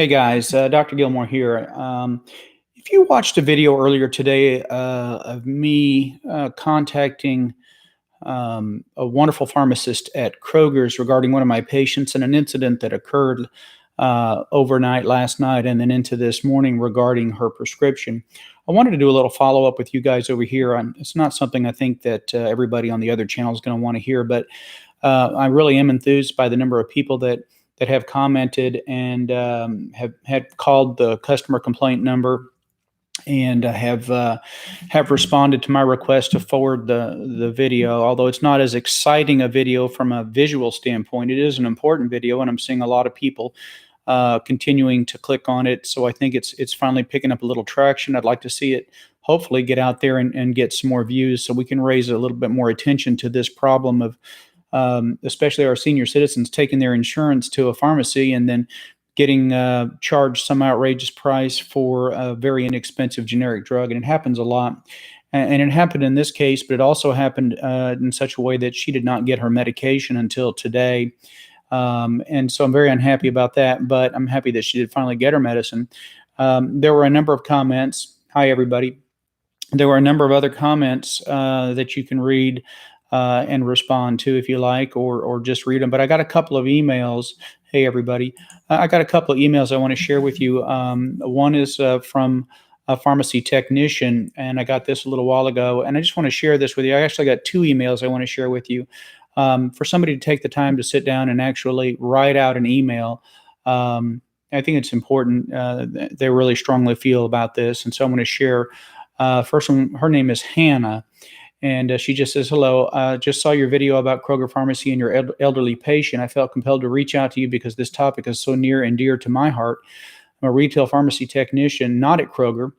Hey guys, Dr. Gilmore here. If you watched a video earlier today of me contacting a wonderful pharmacist at Kroger's regarding one of my patients and an incident that occurred overnight last night and then into this morning regarding her prescription, I wanted to do a little follow up with you guys over here. It's not something I think that everybody on the other channel is going to want to hear, but I really am enthused by the number of people that have commented and have had called the customer complaint number and have responded to my request to forward the video. Although it's not as exciting a video from a visual standpoint, it is an important video, and I'm seeing a lot of people continuing to click on it. So I think it's finally picking up a little traction. I'd like to see it hopefully get out there and get some more views, so we can raise a little bit more attention to this problem of especially our senior citizens taking their insurance to a pharmacy and then getting charged some outrageous price for a very inexpensive generic drug. And it happens a lot. And it happened in this case, but it also happened in such a way that she did not get her medication until today. And so I'm very unhappy about that, but I'm happy that she did finally get her medicine. There were a number of comments. Hi, everybody. There were a number of other comments that you can read and respond to if you like, or just read them. But I got a couple of emails. Hey, everybody. I got a couple of emails I want to share with you. One is from a pharmacy technician, and I got this a little while ago, and I just want to share this with you. I actually got two emails I want to share with you. For somebody to take the time to sit down and actually write out an email, I think it's important. They really strongly feel about this, and so I'm going to share. First one, her name is Hannah. And she just says, hello, just saw your video about Kroger Pharmacy and your elderly patient. I felt compelled to reach out to you because this topic is so near and dear to my heart. I'm a retail pharmacy technician, not at Kroger,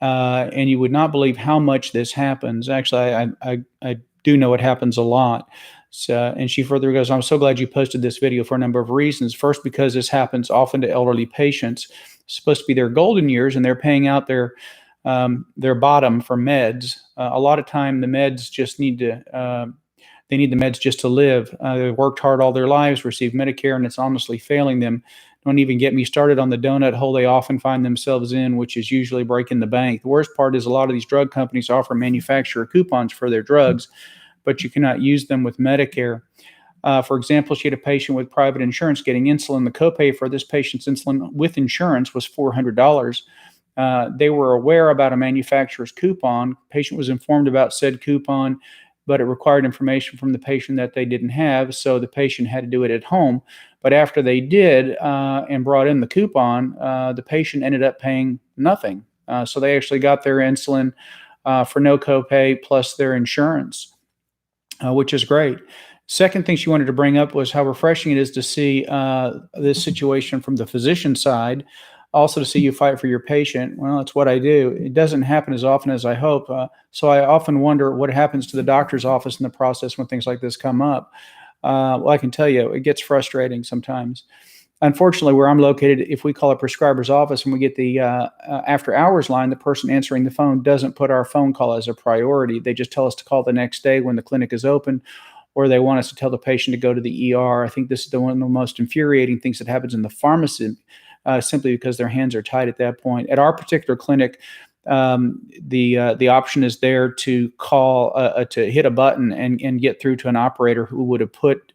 and you would not believe how much this happens. Actually, I do know it happens a lot. So, and she further goes, I'm so glad you posted this video for a number of reasons. First, because this happens often to elderly patients. It's supposed to be their golden years, and they're paying out their bottom for meds. A lot of time the meds just need to, they need the meds just to live. They've worked hard all their lives, received Medicare, and it's honestly failing them. Don't even get me started on the donut hole they often find themselves in, which is usually breaking the bank. The worst part is a lot of these drug companies offer manufacturer coupons for their drugs, but you cannot use them with Medicare. For example, she had a patient with private insurance getting insulin. The copay for this patient's insulin with insurance was $400. They were aware about a manufacturer's coupon. Patient was informed about said coupon, but it required information from the patient that they didn't have, so the patient had to do it at home. But after they did and brought in the coupon, the patient ended up paying nothing. So they actually got their insulin for no copay plus their insurance, which is great. Second thing she wanted to bring up was how refreshing it is to see this situation from the physician side. Also to see you fight for your patient. Well, it's what I do. It doesn't happen as often as I hope. So I often wonder what happens to the doctor's office in the process when things like this come up. Well, I can tell you, it gets frustrating sometimes. Unfortunately, where I'm located, if we call a prescriber's office and we get the after hours line, the person answering the phone doesn't put our phone call as a priority. They just tell us to call the next day when the clinic is open, or they want us to tell the patient to go to the ER. I think this is one of the most infuriating things that happens in the pharmacy. Simply because their hands are tied at that point. At our particular clinic, the option is there to call, to hit a button and get through to an operator who would have put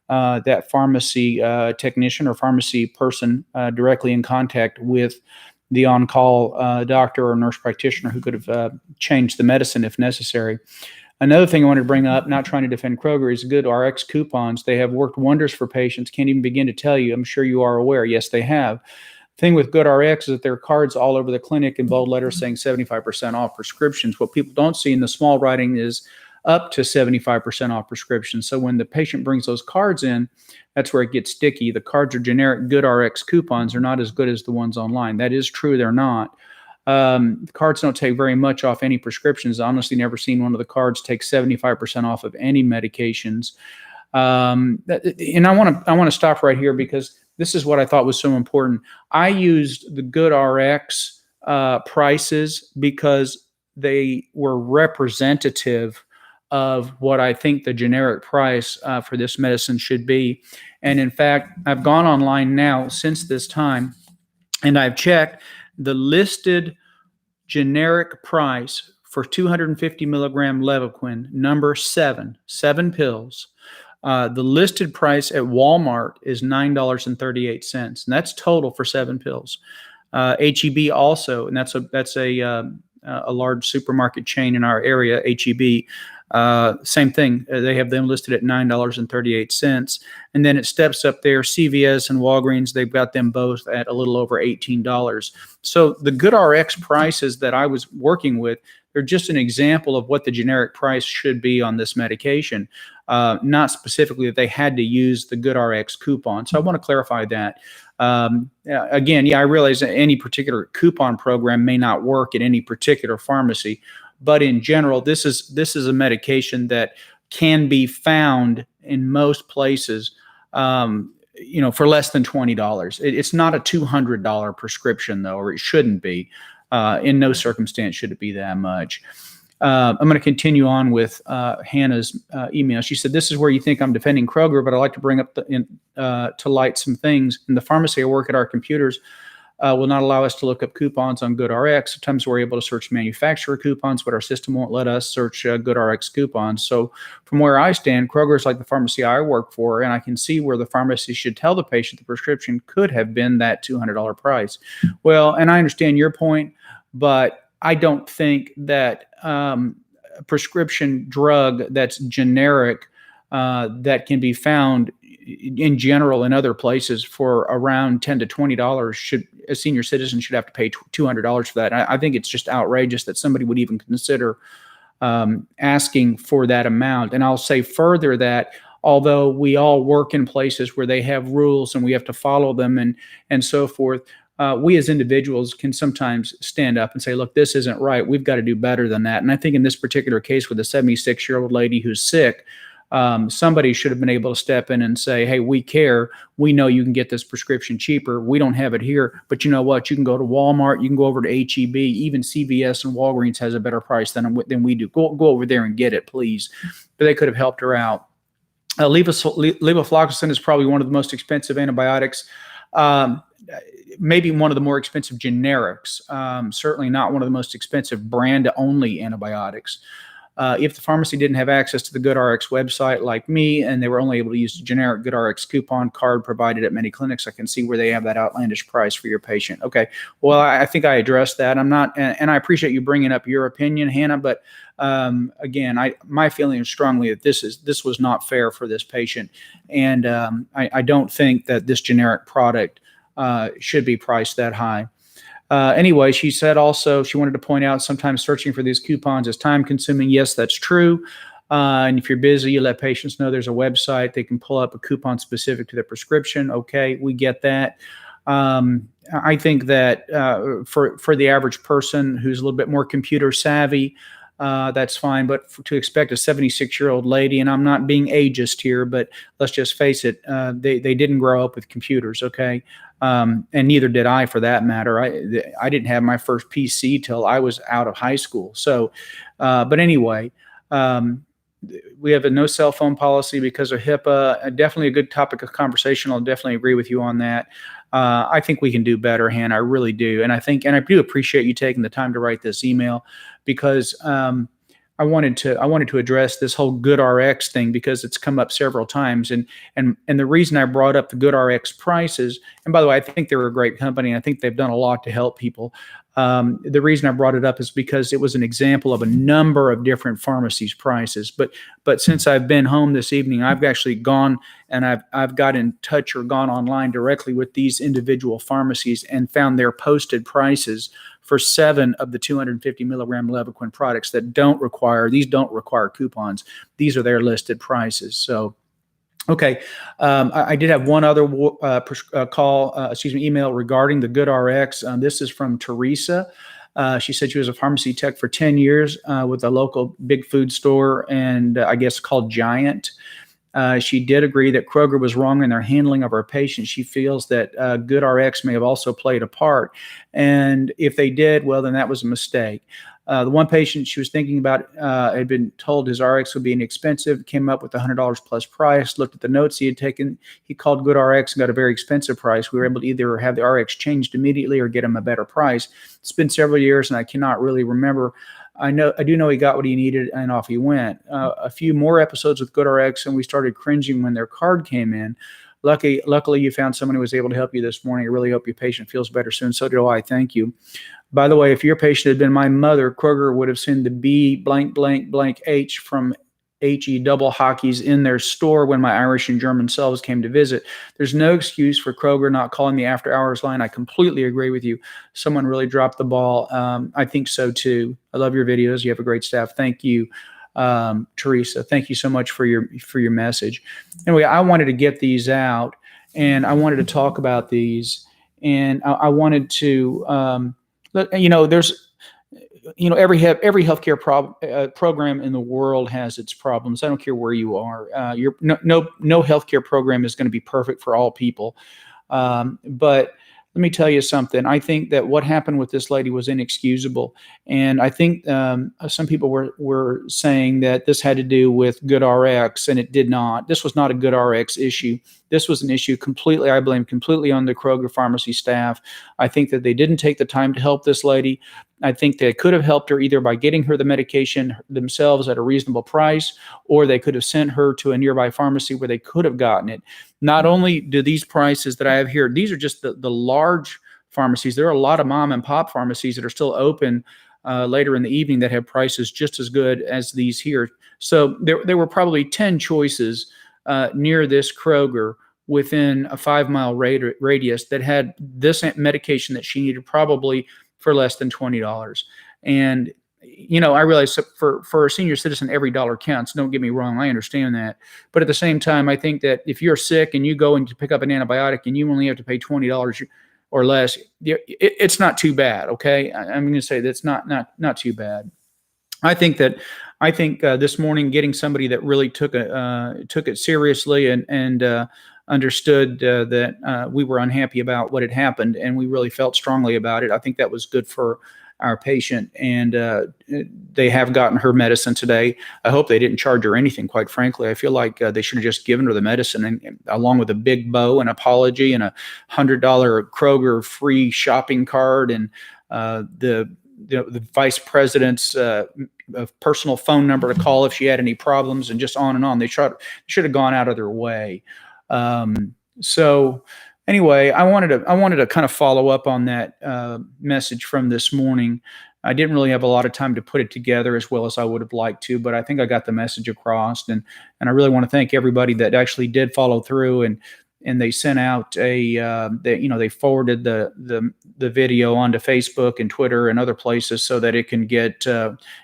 that pharmacy technician or pharmacy person directly in contact with the on-call doctor or nurse practitioner who could have changed the medicine if necessary. Another thing I wanted to bring up, not trying to defend Kroger, is good RX coupons. They have worked wonders for patients. Can't even begin to tell you. I'm sure you are aware. Yes, they have. Thing with good RX is that there are cards all over the clinic in bold letters saying 75% off prescriptions. What people don't see in the small writing is up to 75% off prescriptions. So when the patient brings those cards in, that's where it gets sticky. The cards are generic good RX coupons. They're not as good as the ones online. That is true. They're not. Cards don't take very much off any prescriptions. I honestly never seen one of the cards take 75% off of any medications. And I want to stop right here because this is what I thought was so important. I used the good RX prices because they were representative of what I think the generic price for this medicine should be. And in fact, I've gone online now since this time And I've checked the listed generic price for 250 milligram Levaquin, number seven pills. The listed price at Walmart is $9.38, and that's total for 7 pills. HEB also, and that's a large supermarket chain in our area. HEB, same thing. They have them listed at $9.38, and then it steps up there. CVS and Walgreens, they've got them both at a little over $18. So the GoodRx prices that I was working with, they're just an example of what the generic price should be on this medication, not specifically that they had to use the GoodRx coupon. So I want to clarify that. Again, I realize that any particular coupon program may not work at any particular pharmacy, but in general, this is a medication that can be found in most places, for less than $20. It's not a $200 prescription, though, or it shouldn't be. In no circumstance should it be that much. I'm going to continue on with Hannah's email. She said, "This is where you think I'm defending Kroger, but I'd like to bring up to light some things. In the pharmacy I work at, our computers will not allow us to look up coupons on GoodRx. Sometimes we're able to search manufacturer coupons, but our system won't let us search GoodRx coupons. So from where I stand, Kroger is like the pharmacy I work for, and I can see where the pharmacy should tell the patient the prescription could have been that $200 price." Well, and I understand your point, but I don't think that a prescription drug that's generic that can be found in general in other places for around $10 to $20 a senior citizen should have to pay $200 for that. I think it's just outrageous that somebody would even consider asking for that amount. And I'll say further that although we all work in places where they have rules and we have to follow them and so forth, we as individuals can sometimes stand up and say, look, this isn't right. We've got to do better than that. And I think in this particular case with a 76-year-old lady who's sick, somebody should have been able to step in and say, hey, we care. We know you can get this prescription cheaper. We don't have it here. But you know what? You can go to Walmart. You can go over to HEB. Even CVS and Walgreens has a better price than we do. Go over there and get it, please. But they could have helped her out. Levofloxacin is probably one of the most expensive antibiotics. Maybe one of the more expensive generics, certainly not one of the most expensive brand-only antibiotics. If the pharmacy didn't have access to the GoodRx website like me, and they were only able to use the generic GoodRx coupon card provided at many clinics, I can see where they have that outlandish price for your patient. Okay, well, I think I addressed that. I'm not, and I appreciate you bringing up your opinion, Hannah, but again, my feeling is strongly that this was not fair for this patient, and I don't think that this generic product should be priced that high. Anyway, she said also she wanted to point out sometimes searching for these coupons is time consuming. Yes, that's true. And if you're busy, you let patients know there's a website. They can pull up a coupon specific to their prescription. Okay, we get that. I think that for the average person who's a little bit more computer savvy, that's fine. But to expect a 76-year-old lady, and I'm not being ageist here, but let's just face it, they didn't grow up with computers, okay? And neither did I, for that matter. I didn't have my first PC till I was out of high school. So, but anyway, we have a no cell phone policy because of HIPAA. Definitely a good topic of conversation. I'll definitely agree with you on that. I think we can do better, Hannah. I really do. And I do appreciate you taking the time to write this email because I wanted to address this whole GoodRx thing because it's come up several times. And the reason I brought up the GoodRx prices, and by the way, I think they're a great company. And I think they've done a lot to help people. The reason I brought it up is because it was an example of a number of different pharmacies' prices. But since I've been home this evening, I've actually gone and I've got in touch or gone online directly with these individual pharmacies and found their posted prices for 7 of the 250 milligram Levaquin products that don't require coupons. These are their listed prices. So, okay. I did have one other email regarding the GoodRx. This is from Teresa. She said she was a pharmacy tech for 10 years with a local big food store and I guess called Giant. She did agree that Kroger was wrong in their handling of our patients. She feels that GoodRx may have also played a part. And if they did, well, then that was a mistake. The one patient she was thinking about had been told his RX would be inexpensive, came up with $100 plus price, looked at the notes he had taken. He called Good RX and got a very expensive price. We were able to either have the RX changed immediately or get him a better price. It's been several years, and I cannot really remember. I do know he got what he needed, and off he went. A few more episodes with GoodRx, and we started cringing when their card came in. Luckily, you found someone who was able to help you this morning. I really hope your patient feels better soon. So do I. Thank you. By the way, if your patient had been my mother, Kroger would have seen the B blank blank blank H from HE double hockeys in their store when my Irish and German selves came to visit. There's no excuse for Kroger not calling the after hours line. I completely agree with you. Someone really dropped the ball. I think so too. I love your videos. You have a great staff. Thank you, Teresa. Thank you so much for your message. Anyway, I wanted to get these out, and I wanted to talk about these, and I wanted to, there's every healthcare program in the world has its problems. I don't care where you are. No healthcare program is going to be perfect for all people. But let me tell you something. I think that what happened with this lady was inexcusable. And I think some people were saying that this had to do with GoodRx, and it did not. This was not a GoodRx issue. This was an issue I blame completely on the Kroger pharmacy staff. I think that they didn't take the time to help this lady. I think they could have helped her either by getting her the medication themselves at a reasonable price, or they could have sent her to a nearby pharmacy where they could have gotten it. Not only do these prices that I have here, these are just the large pharmacies. There are a lot of mom and pop pharmacies that are still open later in the evening that have prices just as good as these here. So there were probably 10 choices near this Kroger within a 5-mile radius that had this medication that she needed, probably for less than $20. And I realize for a senior citizen, every dollar counts. Don't get me wrong. I understand that. But at the same time, I think that if you're sick and you go and you pick up an antibiotic and you only have to pay $20 or less, it's not too bad. Okay. I'm going to say that's not too bad. I think this morning, getting somebody that really took it seriously and understood that we were unhappy about what had happened, and we really felt strongly about it. I think that was good for our patient, and they have gotten her medicine today. I hope they didn't charge her anything, quite frankly. I feel like they should have just given her the medicine, and along with a big bow, an apology, and a $100 Kroger free shopping card, and the vice president's personal phone number to call if she had any problems, and just on and on. They should have gone out of their way. So anyway, I wanted to kind of follow up on that message from this morning. I didn't really have a lot of time to put it together as well as I would have liked to, but I think I got the message across, and I really want to thank everybody that actually did follow through, and they sent out they forwarded the video onto Facebook and Twitter and other places so that it can get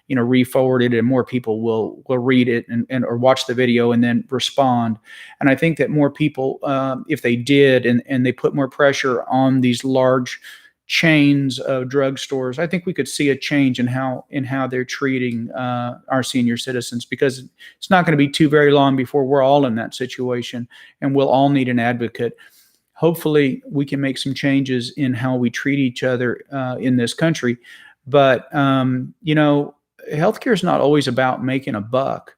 re-forwarded, and more people will read it and or watch the video and then respond. And I think that more people, if they did and they put more pressure on these large chains of drugstores, I think we could see a change in how they're treating our senior citizens, because it's not going to be too very long before we're all in that situation, and we'll all need an advocate. Hopefully, we can make some changes in how we treat each other in this country. But healthcare is not always about making a buck.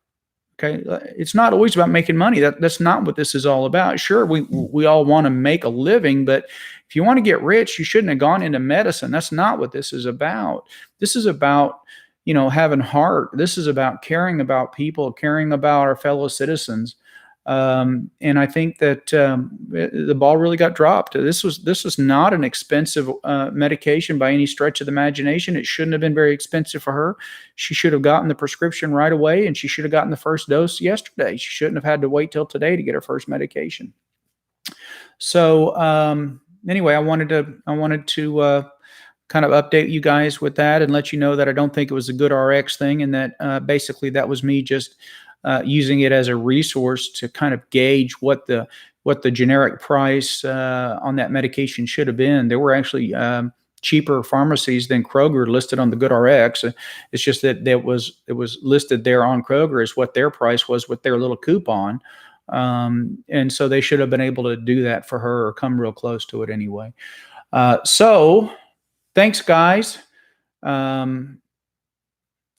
Okay, it's not always about making money. That's not what this is all about. Sure, we all want to make a living, but if you want to get rich, you shouldn't have gone into medicine. That's not what this is about. This is about having heart. This is about caring about people, caring about our fellow citizens. And I think that the ball really got dropped. This was not an expensive medication by any stretch of the imagination. It shouldn't have been very expensive for her. She should have gotten the prescription right away, and she should have gotten the first dose yesterday. She shouldn't have had to wait till today to get her first medication. So anyway, I wanted to kind of update you guys with that and let you know that I don't think it was a good RX thing, and that basically that was me just using it as a resource to kind of gauge what the generic price on that medication should have been. There were actually cheaper pharmacies than Kroger listed on the GoodRx. It's just that it was listed there on Kroger as what their price was with their little coupon. And so they should have been able to do that for her, or come real close to it anyway. So thanks, guys.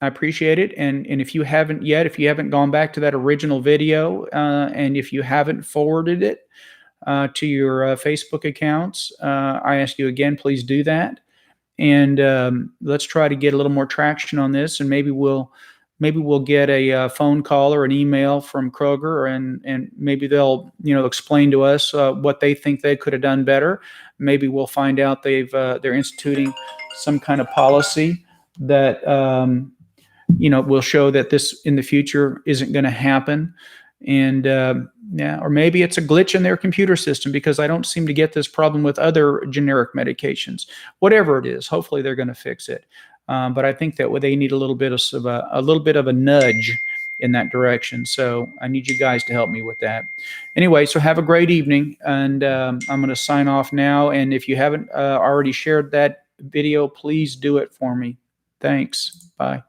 I appreciate it. And if you haven't yet, if you haven't gone back to that original video, and if you haven't forwarded it to your Facebook accounts, I ask you again, please do that. And let's try to get a little more traction on this, and maybe we'll get a phone call or an email from Kroger, and maybe they'll explain to us what they think they could have done better. Maybe we'll find out they're instituting some kind of policy that will show that this in the future isn't going to happen. And yeah, or maybe it's a glitch in their computer system, because I don't seem to get this problem with other generic medications. Whatever it is, hopefully they're going to fix it. But I think that they need a little bit of a nudge in that direction. So I need you guys to help me with that. Anyway, so have a great evening, and I'm going to sign off now. And if you haven't already shared that video, please do it for me. Thanks. Bye.